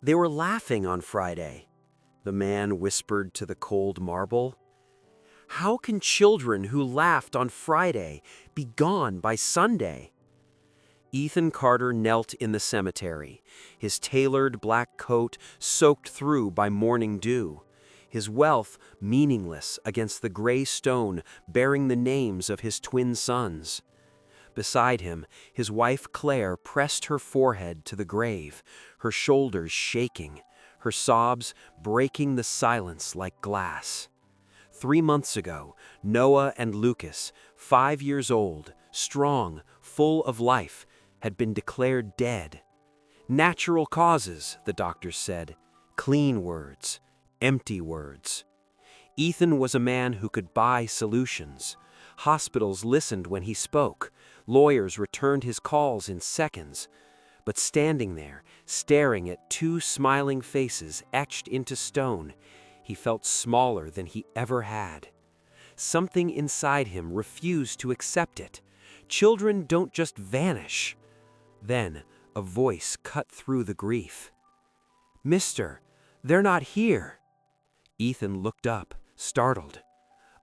They were laughing on Friday, the man whispered to the cold marble. How can children who laughed on Friday be gone by Sunday? Ethan Carter knelt in the cemetery, his tailored black coat soaked through by morning dew, his wealth meaningless against the gray stone bearing the names of his twin sons. Beside him, his wife Claire pressed her forehead to the grave, her shoulders shaking, her sobs breaking the silence like glass. 3 months ago, Noah and Lucas, 5 years old, strong, full of life, had been declared dead. Natural causes, the doctors said. Clean words, empty words. Ethan was a man who could buy solutions. Hospitals listened when he spoke. Lawyers returned his calls in seconds. But standing there, staring at 2 smiling faces etched into stone, he felt smaller than he ever had. Something inside him refused to accept it. Children don't just vanish. Then, a voice cut through the grief. "Mister, they're not here." Ethan looked up, startled.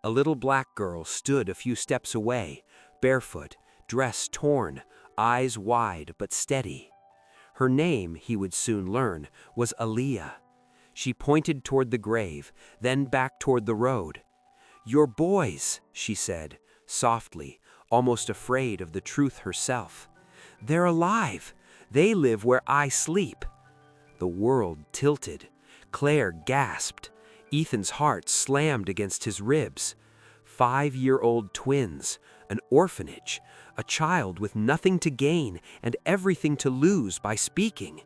A little black girl stood a few steps away, barefoot, dress torn, eyes wide but steady. Her name, he would soon learn, was Aaliyah. She pointed toward the grave, then back toward the road. "Your boys," she said, softly, almost afraid of the truth herself. "They're alive. They live where I sleep." The world tilted. Claire gasped. Ethan's heart slammed against his ribs. 5-year-old twins, an orphanage, a child with nothing to gain and everything to lose by speaking.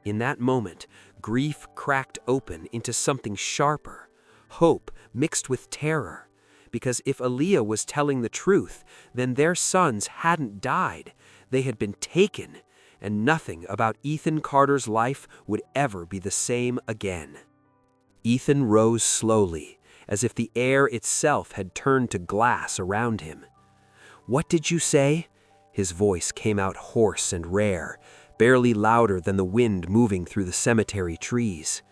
In that moment, grief cracked open into something sharper, hope mixed with terror. Because if Aaliyah was telling the truth, then their sons hadn't died. They had been taken, and nothing about Ethan Carter's life would ever be the same again. Ethan rose slowly, as if the air itself had turned to glass around him. "What did you say?" His voice came out hoarse and rare, barely louder than the wind moving through the cemetery trees.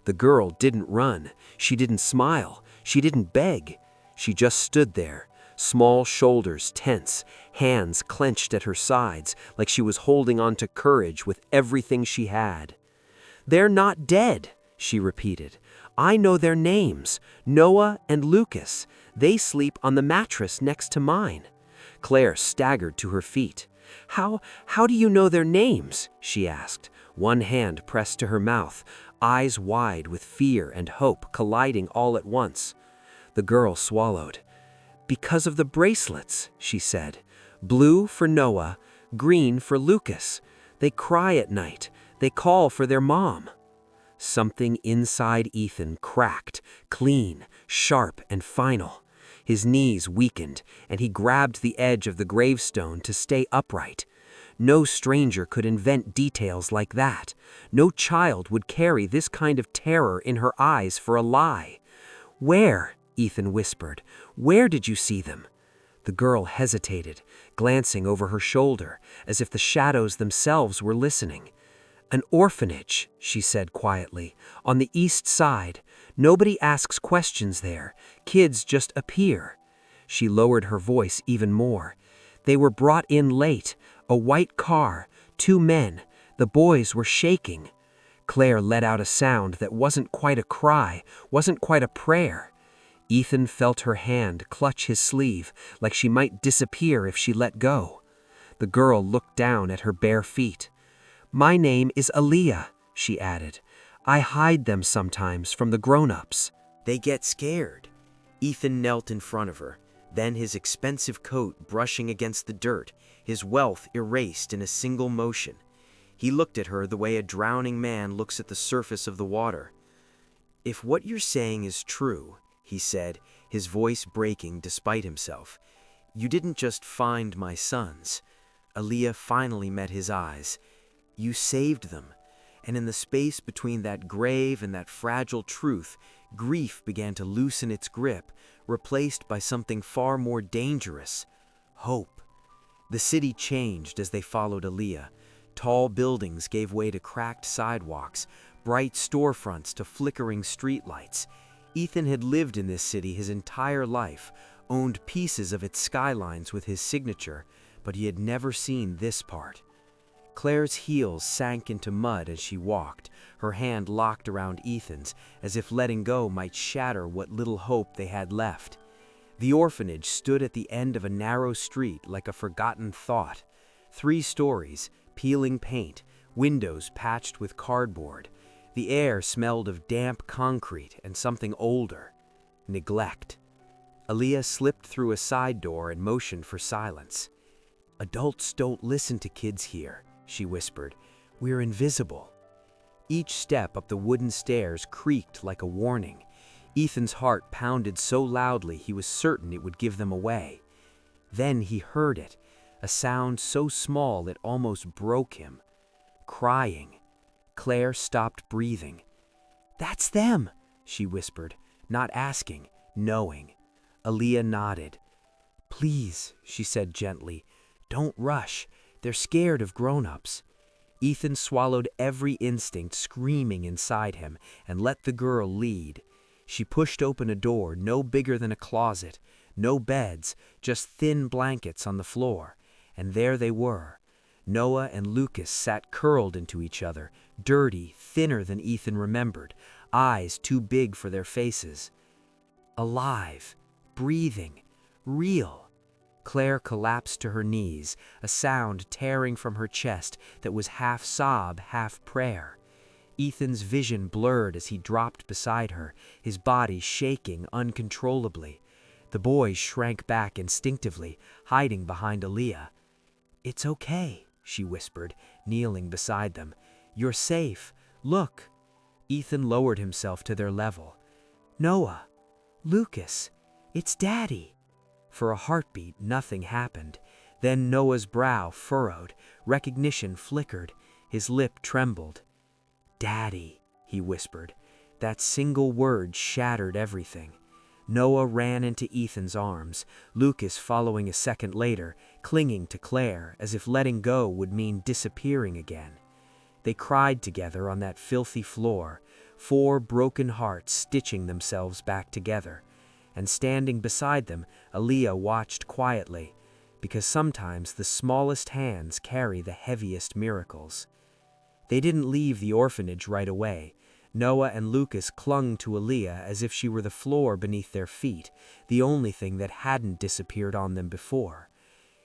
The girl didn't run, she didn't smile, she didn't beg. She just stood there, small shoulders tense, hands clenched at her sides like she was holding on to courage with everything she had. "They're not dead," she repeated. "I know their names, Noah and Lucas. They sleep on the mattress next to mine." Claire staggered to her feet. How do you know their names?" she asked, one hand pressed to her mouth, eyes wide with fear and hope colliding all at once. The girl swallowed. "Because of the bracelets," she said. "Blue for Noah, green for Lucas. They cry at night. They call for their mom." Something inside Ethan cracked, clean, sharp, and final. His knees weakened, and he grabbed the edge of the gravestone to stay upright. No stranger could invent details like that. No child would carry this kind of terror in her eyes for a lie. "Where?" Ethan whispered. "Where did you see them?" The girl hesitated, glancing over her shoulder, as if the shadows themselves were listening. "An orphanage," she said quietly, "on the east side. Nobody asks questions there. Kids just appear." She lowered her voice even more. "They were brought in late. A white car, 2 men. The boys were shaking." Claire let out a sound that wasn't quite a cry, wasn't quite a prayer. Ethan felt her hand clutch his sleeve, like she might disappear if she let go. The girl looked down at her bare feet. "My name is Aaliyah," she added. "I hide them sometimes from the grown-ups." They get scared. Ethan knelt in front of her, then his expensive coat brushing against the dirt, his wealth erased in a single motion. He looked at her the way a drowning man looks at the surface of the water. "If what you're saying is true," he said, his voice breaking despite himself, "you didn't just find my sons." Aaliyah finally met his eyes. "You saved them." And in the space between that grave and that fragile truth, grief began to loosen its grip, replaced by something far more dangerous: hope. The city changed as they followed Aaliyah. Tall buildings gave way to cracked sidewalks, bright storefronts to flickering streetlights. Ethan had lived in this city his entire life, owned pieces of its skylines with his signature, but he had never seen this part. Claire's heels sank into mud as she walked, her hand locked around Ethan's, as if letting go might shatter what little hope they had left. The orphanage stood at the end of a narrow street like a forgotten thought. 3 stories, peeling paint, windows patched with cardboard. The air smelled of damp concrete and something older: neglect. Aaliyah slipped through a side door and motioned for silence. "Adults don't listen to kids here," she whispered. "We're invisible." Each step up the wooden stairs creaked like a warning. Ethan's heart pounded so loudly he was certain it would give them away. Then he heard it, a sound so small it almost broke him. Crying. Claire stopped breathing. "That's them," she whispered, not asking, knowing. Aaliyah nodded. "Please," she said gently, "don't rush. They're scared of grown-ups." Ethan swallowed every instinct screaming inside him and let the girl lead. She pushed open a door no bigger than a closet, no beds, just thin blankets on the floor. And there they were. Noah and Lucas sat curled into each other, dirty, thinner than Ethan remembered, eyes too big for their faces. Alive, breathing, real. Claire collapsed to her knees, a sound tearing from her chest that was half sob, half prayer. Ethan's vision blurred as he dropped beside her, his body shaking uncontrollably. The boys shrank back instinctively, hiding behind Aaliyah. "It's okay," she whispered, kneeling beside them. "You're safe. Look." Ethan lowered himself to their level. "Noah, Lucas, it's Daddy." For a heartbeat, nothing happened. Then Noah's brow furrowed, recognition flickered, his lip trembled. "Daddy," he whispered. That single word shattered everything. Noah ran into Ethan's arms, Lucas following a second later, clinging to Claire as if letting go would mean disappearing again. They cried together on that filthy floor, 4 broken hearts stitching themselves back together. And standing beside them, Aaliyah watched quietly, because sometimes the smallest hands carry the heaviest miracles. They didn't leave the orphanage right away. Noah and Lucas clung to Aaliyah as if she were the floor beneath their feet, the only thing that hadn't disappeared on them before.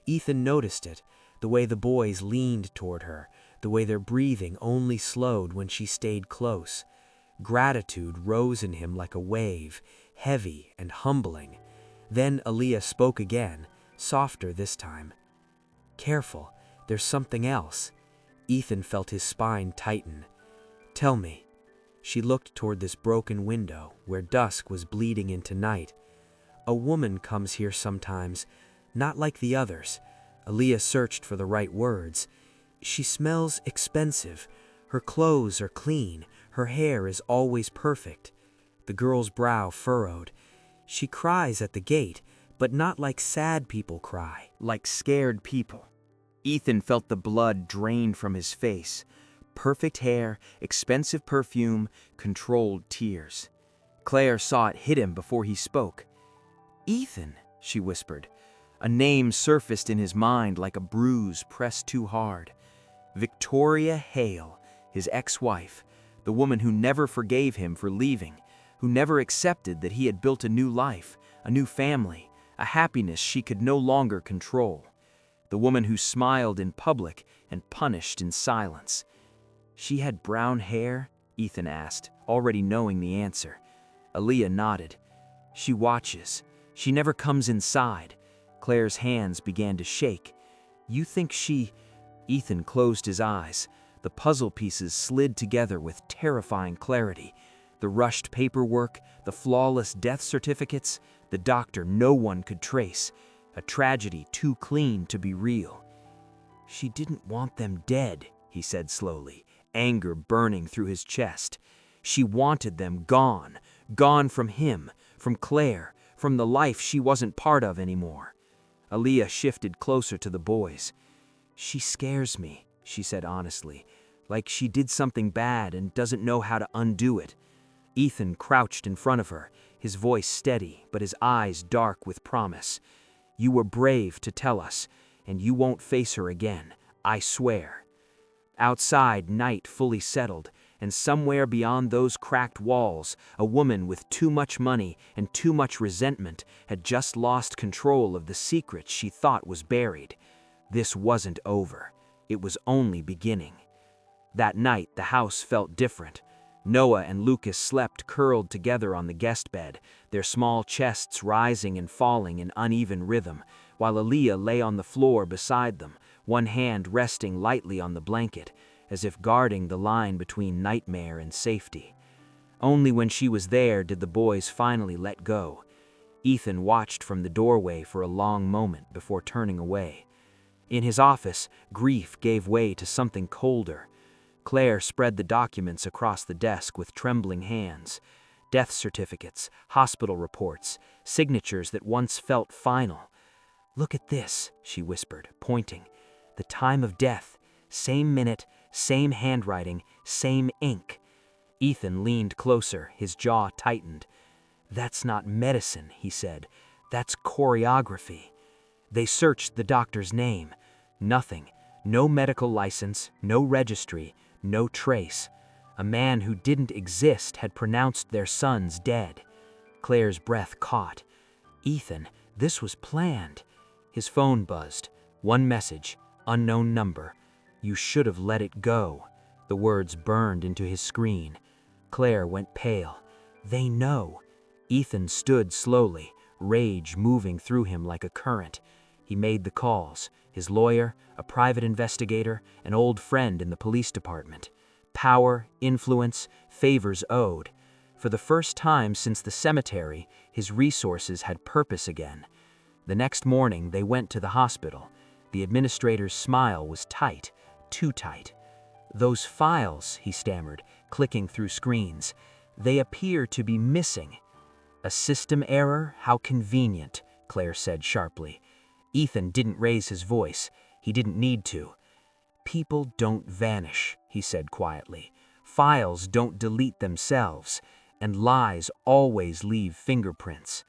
Ethan noticed it, the way the boys leaned toward her, the way their breathing only slowed when she stayed close. Gratitude rose in him like a wave, heavy and humbling. Then Aaliyah spoke again, softer this time. "Careful, there's something else." Ethan felt his spine tighten. "Tell me." She looked toward this broken window, where dusk was bleeding into night. "A woman comes here sometimes, not like the others." Aaliyah searched for the right words. "She smells expensive. Her clothes are clean. Her hair is always perfect." The girl's brow furrowed. "She cries at the gate, but not like sad people cry, like scared people." Ethan felt the blood drain from his face. Perfect hair, expensive perfume, controlled tears. Claire saw it hit him before he spoke. "Ethan," she whispered. A name surfaced in his mind like a bruise pressed too hard. Victoria Hale, his ex-wife, the woman who never forgave him for leaving, who never accepted that he had built a new life, a new family, a happiness she could no longer control. The woman who smiled in public and punished in silence. "She had brown hair?" Ethan asked, already knowing the answer. Aaliyah nodded. "She watches. She never comes inside." Claire's hands began to shake. "You think she—" Ethan closed his eyes. The puzzle pieces slid together with terrifying clarity. The rushed paperwork, the flawless death certificates, the doctor no one could trace. A tragedy too clean to be real. "She didn't want them dead," he said slowly, anger burning through his chest. "She wanted them gone, gone from him, from Claire, from the life she wasn't part of anymore." Aaliyah shifted closer to the boys. "She scares me," she said honestly, like she did something bad and doesn't know how to undo it. Ethan crouched in front of her, his voice steady, but his eyes dark with promise. You were brave to tell us, and you won't face her again, I swear. Outside, night fully settled, and somewhere beyond those cracked walls, a woman with too much money and too much resentment had just lost control of the secret she thought was buried. This wasn't over. It was only beginning. That night, the house felt different. Noah and Lucas slept curled together on the guest bed, their small chests rising and falling in uneven rhythm, while Aaliyah lay on the floor beside them, one hand resting lightly on the blanket, as if guarding the line between nightmare and safety. Only when she was there did the boys finally let go. Ethan watched from the doorway for a long moment before turning away. In his office, grief gave way to something colder. Claire spread the documents across the desk with trembling hands. Death certificates, hospital reports, signatures that once felt final. Look at this, she whispered, pointing. The time of death, same minute, same handwriting, same ink. Ethan leaned closer, his jaw tightened. That's not medicine, he said. That's choreography. They searched the doctor's name. Nothing. No medical license, no registry, no trace. A man who didn't exist had pronounced their sons dead. Claire's breath caught. Ethan, this was planned. His phone buzzed. One message, unknown number. You should have let it go. The words burned into his screen. Claire went pale. They know. Ethan stood slowly, rage moving through him like a current. He made the calls. His lawyer, a private investigator, an old friend in the police department. Power, influence, favors owed. For the first time since the cemetery, his resources had purpose again. The next morning, they went to the hospital. The administrator's smile was tight, too tight. Those files, he stammered, clicking through screens, they appear to be missing. A system error? How convenient, Claire said sharply. Ethan didn't raise his voice. He didn't need to. People don't vanish, he said quietly. Files don't delete themselves, and lies always leave fingerprints.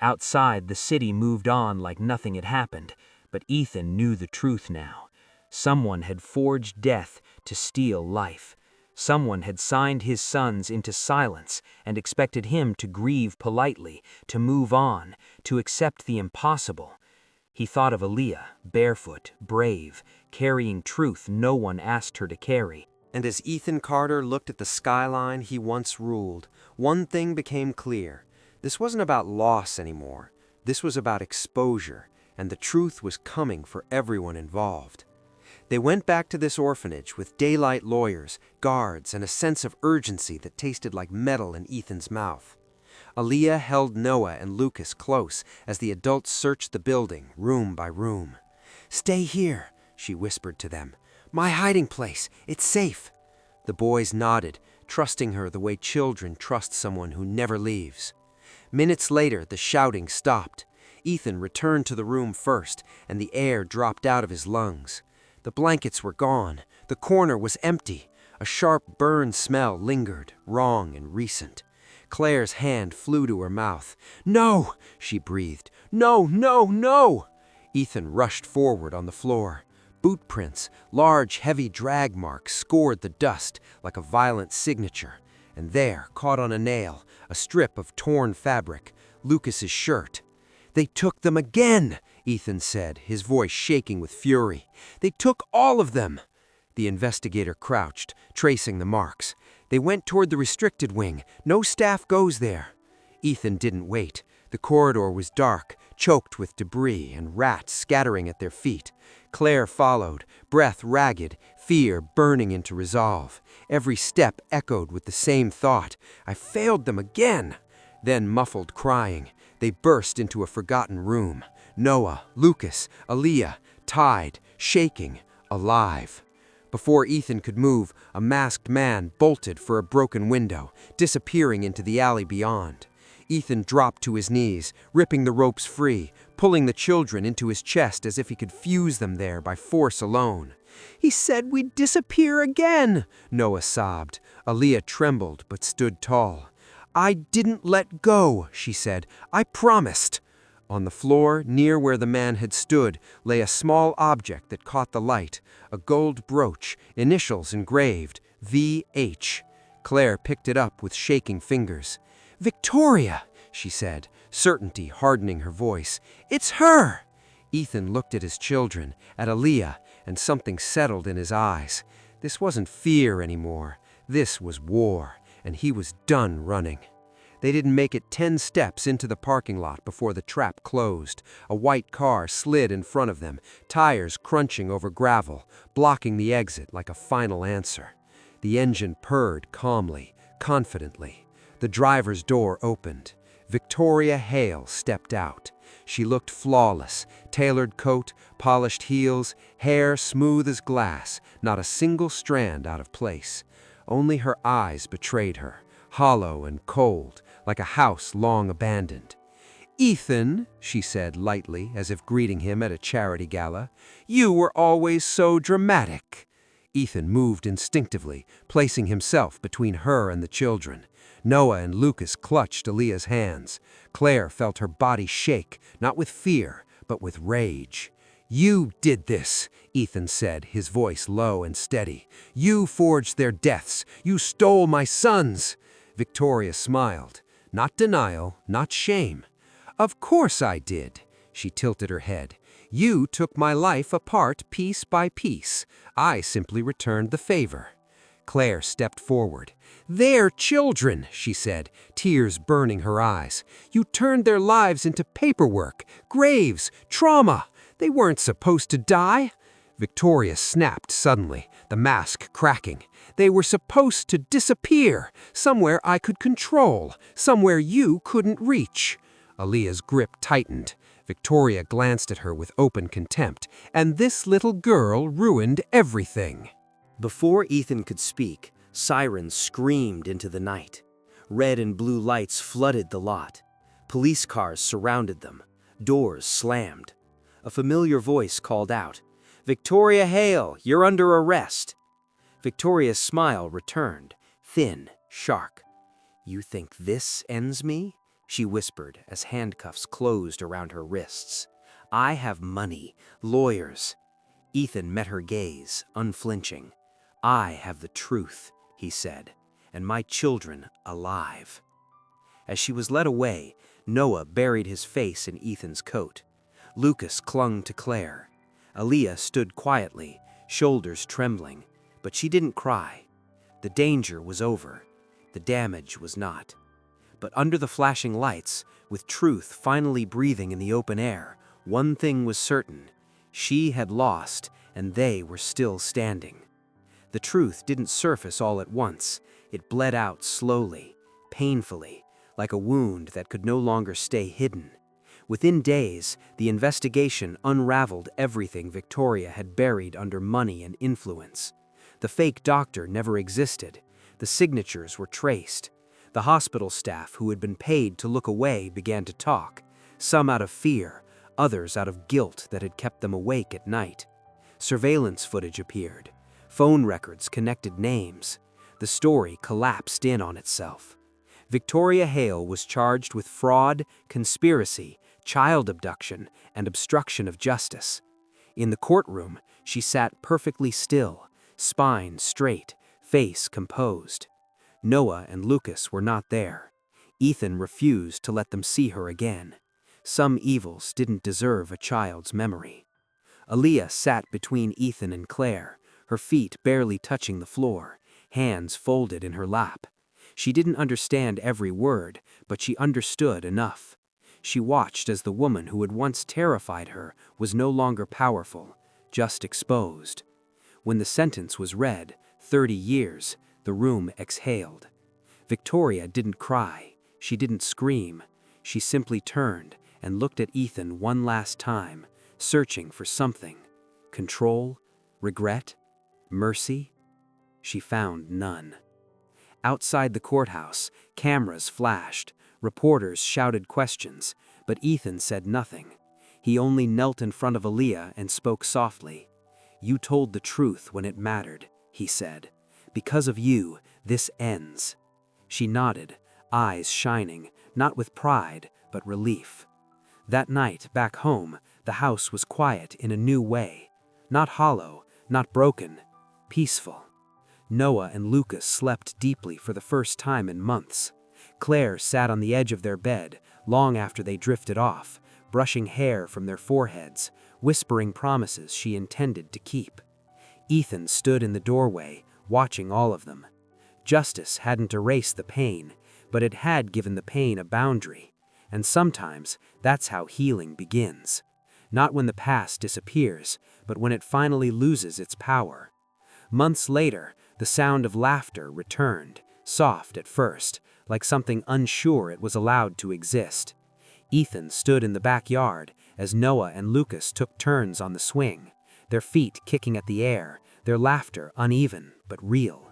Outside, the city moved on like nothing had happened, but Ethan knew the truth now. Someone had forged death to steal life. Someone had signed his sons into silence and expected him to grieve politely, to move on, to accept the impossible. He thought of Aaliyah, barefoot, brave, carrying truth no one asked her to carry. And as Ethan Carter looked at the skyline he once ruled, one thing became clear. This wasn't about loss anymore. This was about exposure, and the truth was coming for everyone involved. They went back to this orphanage with daylight lawyers, guards, and a sense of urgency that tasted like metal in Ethan's mouth. Aaliyah held Noah and Lucas close as the adults searched the building, room by room. "Stay here," she whispered to them. "My hiding place. It's safe." The boys nodded, trusting her the way children trust someone who never leaves. Minutes later, the shouting stopped. Ethan returned to the room first, and the air dropped out of his lungs. The blankets were gone. The corner was empty. A sharp burn smell lingered, wrong and recent. Claire's hand flew to her mouth. "No!" she breathed. "No, no, no!" Ethan rushed forward on the floor. Boot prints, large, heavy drag marks scored the dust like a violent signature. And there, caught on a nail, a strip of torn fabric, Lucas's shirt. "They took them again!" Ethan said, his voice shaking with fury. "They took all of them!" The investigator crouched, tracing the marks. "They went toward the restricted wing. No staff goes there." Ethan didn't wait. The corridor was dark, choked with debris and rats scattering at their feet. Claire followed, breath ragged, fear burning into resolve. Every step echoed with the same thought. "I failed them again." Then muffled crying. They burst into a forgotten room. Noah, Lucas, Aaliyah, tied, shaking, alive. Before Ethan could move, a masked man bolted for a broken window, disappearing into the alley beyond. Ethan dropped to his knees, ripping the ropes free, pulling the children into his chest as if he could fuse them there by force alone. He said we'd disappear again, Noah sobbed. Aaliyah trembled but stood tall. I didn't let go, she said. I promised. On the floor, near where the man had stood, lay a small object that caught the light, a gold brooch, initials engraved, V.H. Claire picked it up with shaking fingers. Victoria, she said, certainty hardening her voice. It's her! Ethan looked at his children, at Aaliyah, and something settled in his eyes. This wasn't fear anymore. This was war, and he was done running. They didn't make it 10 steps into the parking lot before the trap closed. A white car slid in front of them, tires crunching over gravel, blocking the exit like a final answer. The engine purred calmly, confidently. The driver's door opened. Victoria Hale stepped out. She looked flawless, tailored coat, polished heels, hair smooth as glass, not a single strand out of place. Only her eyes betrayed her, hollow and cold, like a house long abandoned. Ethan, she said lightly, as if greeting him at a charity gala, you were always so dramatic. Ethan moved instinctively, placing himself between her and the children. Noah and Lucas clutched Aaliyah's hands. Claire felt her body shake, not with fear, but with rage. You did this, Ethan said, his voice low and steady. You forged their deaths. You stole my sons. Victoria smiled. Not denial, not shame. Of course I did. She tilted her head. You took my life apart piece by piece. I simply returned the favor. Claire stepped forward. They're children, she said, tears burning her eyes. You turned their lives into paperwork, graves, trauma. They weren't supposed to die. Victoria snapped suddenly, the mask cracking. They were supposed to disappear, somewhere I could control, somewhere you couldn't reach. Aaliyah's grip tightened. Victoria glanced at her with open contempt, and this little girl ruined everything. Before Ethan could speak, sirens screamed into the night. Red and blue lights flooded the lot. Police cars surrounded them. Doors slammed. A familiar voice called out, Victoria Hale, you're under arrest. Victoria's smile returned, thin, sharp. You think this ends me? She whispered as handcuffs closed around her wrists. I have money, lawyers. Ethan met her gaze, unflinching. I have the truth, he said, and my children alive. As she was led away, Noah buried his face in Ethan's coat. Lucas clung to Claire. Aaliyah stood quietly, shoulders trembling, but she didn't cry. The danger was over. The damage was not. But under the flashing lights, with truth finally breathing in the open air, one thing was certain. She had lost, and they were still standing. The truth didn't surface all at once. It bled out slowly, painfully, like a wound that could no longer stay hidden. Within days, the investigation unraveled everything Victoria had buried under money and influence. The fake doctor never existed. The signatures were traced. The hospital staff who had been paid to look away began to talk, some out of fear, others out of guilt that had kept them awake at night. Surveillance footage appeared. Phone records connected names. The story collapsed in on itself. Victoria Hale was charged with fraud, conspiracy, child abduction, and obstruction of justice. In the courtroom, she sat perfectly still, spine straight, face composed. Noah and Lucas were not there. Ethan refused to let them see her again. Some evils didn't deserve a child's memory. Aaliyah sat between Ethan and Claire, her feet barely touching the floor, hands folded in her lap. She didn't understand every word, but she understood enough. She watched as the woman who had once terrified her was no longer powerful, just exposed. When the sentence was read, 30 years, the room exhaled. Victoria didn't cry. She didn't scream. She simply turned and looked at Ethan one last time, searching for something. Control? Regret? Mercy? She found none. Outside the courthouse, cameras flashed. Reporters shouted questions, but Ethan said nothing. He only knelt in front of Aaliyah and spoke softly. you told the truth when it mattered," he said. "Because of you, this ends." She nodded, eyes shining, not with pride, but relief. That night, back home, the house was quiet in a new way. Not hollow, not broken, peaceful. Noah and Lucas slept deeply for the first time in months. Claire sat on the edge of their bed, long after they drifted off, brushing hair from their foreheads, whispering promises she intended to keep. Ethan stood in the doorway, watching all of them. Justice hadn't erased the pain, but it had given the pain a boundary. And sometimes, that's how healing begins. Not when the past disappears, but when it finally loses its power. Months later, the sound of laughter returned, soft at first, like something unsure it was allowed to exist. Ethan stood in the backyard as Noah and Lucas took turns on the swing, their feet kicking at the air, their laughter uneven but real.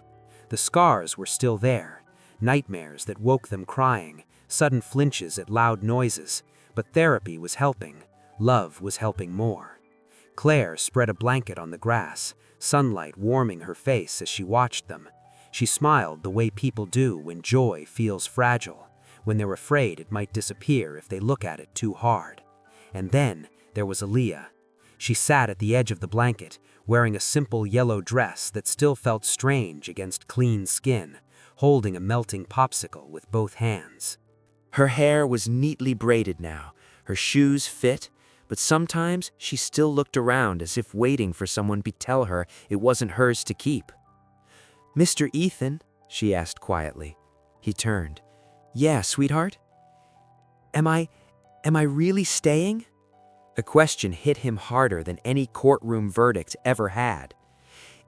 The scars were still there, nightmares that woke them crying, sudden flinches at loud noises, but therapy was helping, love was helping more. Claire spread a blanket on the grass, sunlight warming her face as she watched them. She smiled the way people do when joy feels fragile, when they're afraid it might disappear if they look at it too hard. And then there was Aaliyah. She sat at the edge of the blanket, wearing a simple yellow dress that still felt strange against clean skin, holding a melting popsicle with both hands. Her hair was neatly braided now, her shoes fit, but sometimes she still looked around as if waiting for someone to tell her it wasn't hers to keep. "Mr. Ethan?" she asked quietly. He turned. "Yeah, sweetheart? Am I really staying?" A question hit him harder than any courtroom verdict ever had.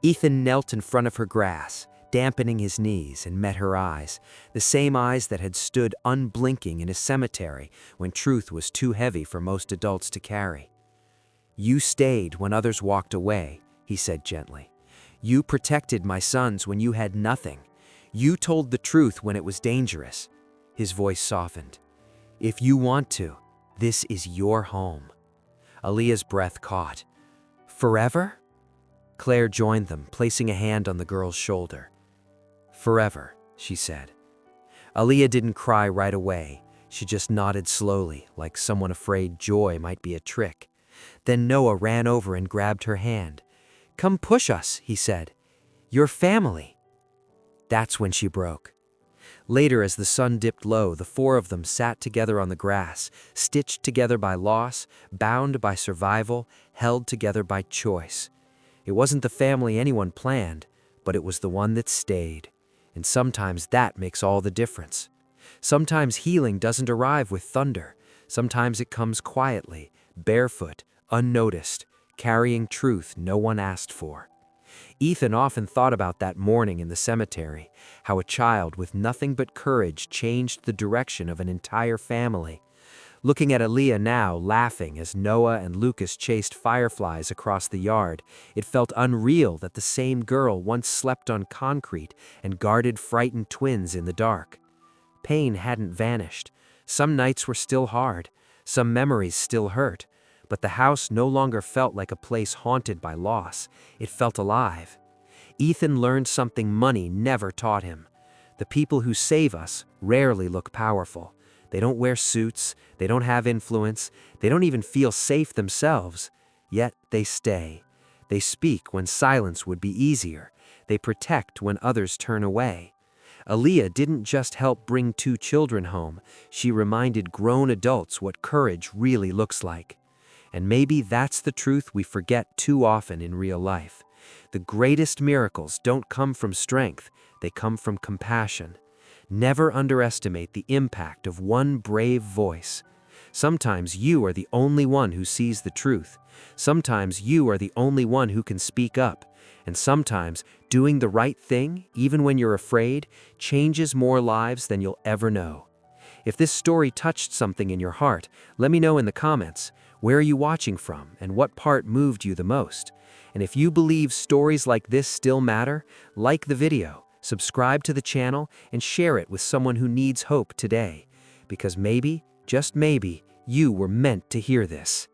Ethan knelt in front of her grass, dampening his knees, and met her eyes, the same eyes that had stood unblinking in a cemetery when truth was too heavy for most adults to carry. "You stayed when others walked away," he said gently. "You protected my sons when you had nothing. You told the truth when it was dangerous." His voice softened. "If you want to, this is your home." Aaliyah's breath caught. "Forever?" Claire joined them, placing a hand on the girl's shoulder. "Forever," she said. Aaliyah didn't cry right away. She just nodded slowly, like someone afraid joy might be a trick. Then Noah ran over and grabbed her hand. "Come push us," he said. "You're family." That's when she broke. Later, as the sun dipped low, the four of them sat together on the grass, stitched together by loss, bound by survival, held together by choice. It wasn't the family anyone planned, but it was the one that stayed. And sometimes that makes all the difference. Sometimes healing doesn't arrive with thunder. Sometimes it comes quietly, barefoot, unnoticed, carrying truth no one asked for. Ethan often thought about that morning in the cemetery, how a child with nothing but courage changed the direction of an entire family. Looking at Aaliyah now, laughing as Noah and Lucas chased fireflies across the yard, it felt unreal that the same girl once slept on concrete and guarded frightened twins in the dark. Pain hadn't vanished. Some nights were still hard. Some memories still hurt. But the house no longer felt like a place haunted by loss. It felt alive. Ethan learned something money never taught him. The people who save us rarely look powerful. They don't wear suits, they don't have influence, they don't even feel safe themselves. Yet they stay. They speak when silence would be easier. They protect when others turn away. Aaliyah didn't just help bring 2 children home. She reminded grown adults what courage really looks like. And maybe that's the truth we forget too often in real life. The greatest miracles don't come from strength, they come from compassion. Never underestimate the impact of one brave voice. Sometimes you are the only one who sees the truth. Sometimes you are the only one who can speak up. And sometimes doing the right thing, even when you're afraid, changes more lives than you'll ever know. If this story touched something in your heart, let me know in the comments. Where are you watching from, and what part moved you the most? And if you believe stories like this still matter, like the video, subscribe to the channel, and share it with someone who needs hope today. Because maybe, just maybe, you were meant to hear this.